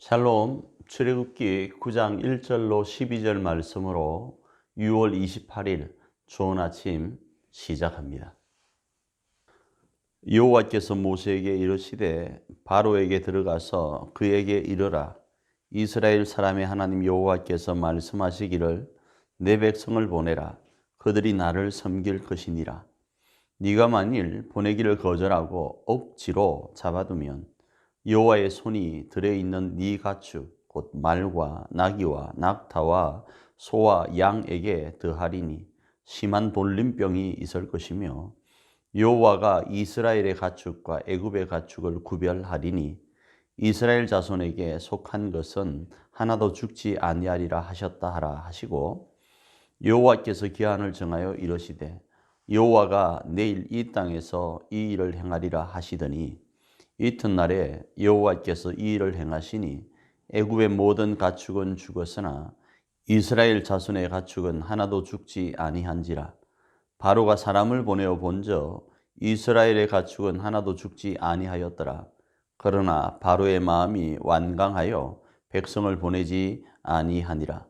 샬롬, 출애굽기 9장 1절로 12절 말씀으로 6월 28일 좋은 아침 시작합니다. 여호와께서 모세에게 이르시되 바로에게 들어가서 그에게 이르라. 이스라엘 사람의 하나님 여호와께서 말씀하시기를 내 백성을 보내라. 그들이 나를 섬길 것이니라. 네가 만일 보내기를 거절하고 억지로 잡아두면 여호와의 손이 들에 있는 네 가축 곧 말과 나귀와 낙타와 소와 양에게 더하리니 심한 돌림병이 있을 것이며 여호와가 이스라엘의 가축과 애굽의 가축을 구별하리니 이스라엘 자손에게 속한 것은 하나도 죽지 아니하리라 하셨다 하라 하시고, 여호와께서 기한을 정하여 이르시되 여호와가 내일 이 땅에서 이 일을 행하리라 하시더니 이튿날에 여호와께서 이 일을 행하시니 애굽의 모든 가축은 죽었으나 이스라엘 자손의 가축은 하나도 죽지 아니한지라. 바로가 사람을 보내어 본저 이스라엘의 가축은 하나도 죽지 아니하였더라. 그러나 바로의 마음이 완강하여 백성을 보내지 아니하니라.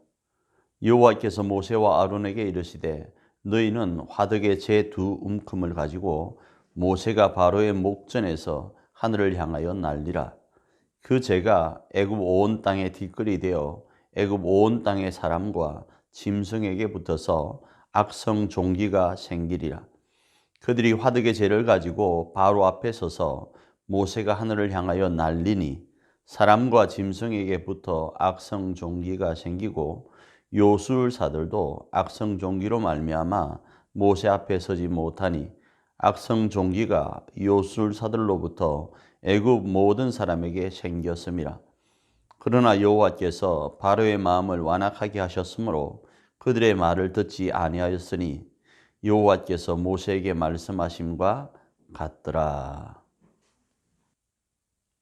여호와께서 모세와 아론에게 이르시되 너희는 화덕의 제 두 움큼을 가지고 모세가 바로의 목전에서 하늘을 향하여 날리라. 그 재가 애굽 온 땅에 뒷걸이 되어 애굽 온 땅의 사람과 짐승에게 붙어서 악성 종기가 생기리라. 그들이 화덕의 재를 가지고 바로 앞에 서서 모세가 하늘을 향하여 날리니 사람과 짐승에게 붙어 악성 종기가 생기고 요술사들도 악성 종기로 말미암아 모세 앞에 서지 못하니 악성 종기가 요술사들로부터 애굽 모든 사람에게 생겼음이라. 그러나 여호와께서 바로의 마음을 완악하게 하셨으므로 그들의 말을 듣지 아니하였으니 여호와께서 모세에게 말씀하심과 같더라.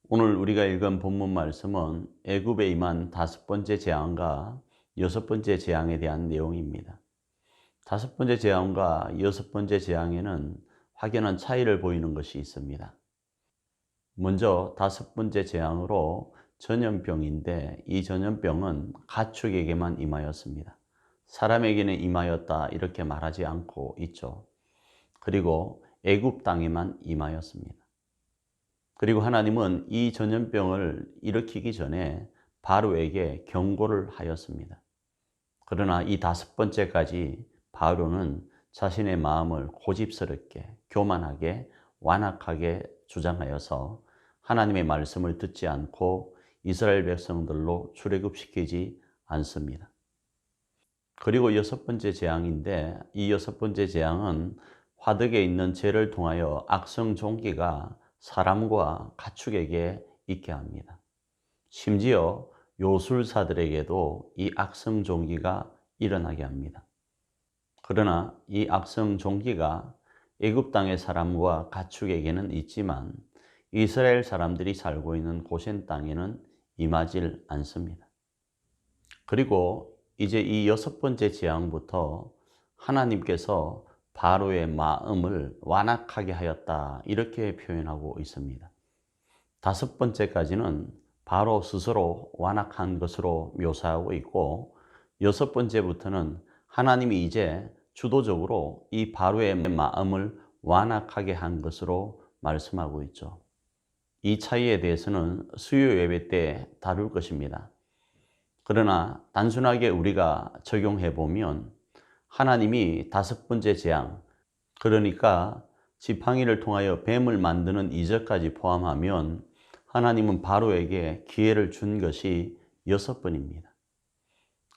오늘 우리가 읽은 본문 말씀은 애굽에 임한 5번째 재앙과 6번째 재앙에 대한 내용입니다. 5번째 재앙과 6번째 재앙에는 확연한 차이를 보이는 것이 있습니다. 먼저 5번째 재앙으로 전염병인데 이 전염병은 가축에게만 임하였습니다. 사람에게는 임하였다 이렇게 말하지 않고 있죠. 그리고 애굽 땅에만 임하였습니다. 그리고 하나님은 이 전염병을 일으키기 전에 바로에게 경고를 하였습니다. 그러나 이 5번째까지 바로는 자신의 마음을 고집스럽게, 교만하게, 완악하게 주장하여서 하나님의 말씀을 듣지 않고 이스라엘 백성들로 출애굽시키지 않습니다. 그리고 6번째 재앙인데 이 6번째 재앙은 화덕에 있는 재를 통하여 악성 종기가 사람과 가축에게 있게 합니다. 심지어 요술사들에게도 이 악성 종기가 일어나게 합니다. 그러나 이 악성 종기가 애굽 땅의 사람과 가축에게는 있지만 이스라엘 사람들이 살고 있는 고센 땅에는 임하질 않습니다. 그리고 이제 이 6번째 재앙부터 하나님께서 바로의 마음을 완악하게 하였다 이렇게 표현하고 있습니다. 5번째까지는 바로 스스로 완악한 것으로 묘사하고 있고 6번째부터는 하나님이 이제 주도적으로 이 바로의 마음을 완악하게 한 것으로 말씀하고 있죠. 이 차이에 대해서는 수요 예배 때 다룰 것입니다. 그러나 단순하게 우리가 적용해 보면 하나님이 5번째 재앙, 그러니까 지팡이를 통하여 뱀을 만드는 이적까지 포함하면 하나님은 바로에게 기회를 준 것이 6번입니다.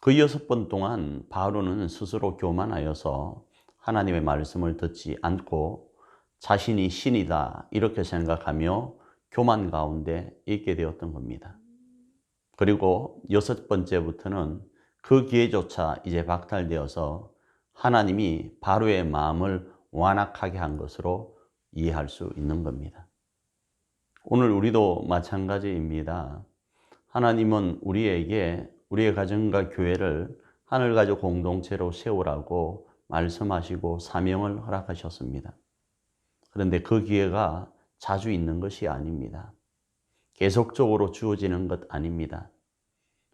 그 6번 동안 바로는 스스로 교만하여서 하나님의 말씀을 듣지 않고 자신이 신이다 이렇게 생각하며 교만 가운데 있게 되었던 겁니다. 그리고 6번째부터는 그 기회조차 이제 박탈되어서 하나님이 바로의 마음을 완악하게 한 것으로 이해할 수 있는 겁니다. 오늘 우리도 마찬가지입니다. 하나님은 우리에게 우리의 가정과 교회를 하늘가족 공동체로 세우라고 말씀하시고 사명을 허락하셨습니다. 그런데 그 기회가 자주 있는 것이 아닙니다. 계속적으로 주어지는 것 아닙니다.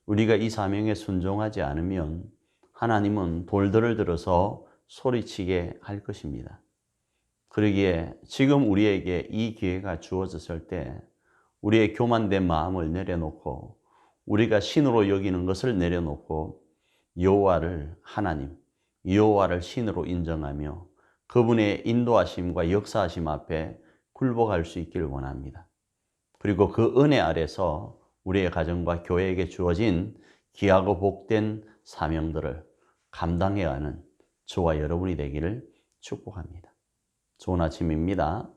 우리가 이 사명에 순종하지 않으면 하나님은 돌들을 들어서 소리치게 할 것입니다. 그러기에 지금 우리에게 이 기회가 주어졌을 때 우리의 교만된 마음을 내려놓고 우리가 신으로 여기는 것을 내려놓고 여호와를 하나님, 여호와를 신으로 인정하며 그분의 인도하심과 역사하심 앞에 굴복할 수 있기를 원합니다. 그리고 그 은혜 아래서 우리의 가정과 교회에게 주어진 귀하고 복된 사명들을 감당해야 하는 저와 여러분이 되기를 축복합니다. 좋은 아침입니다.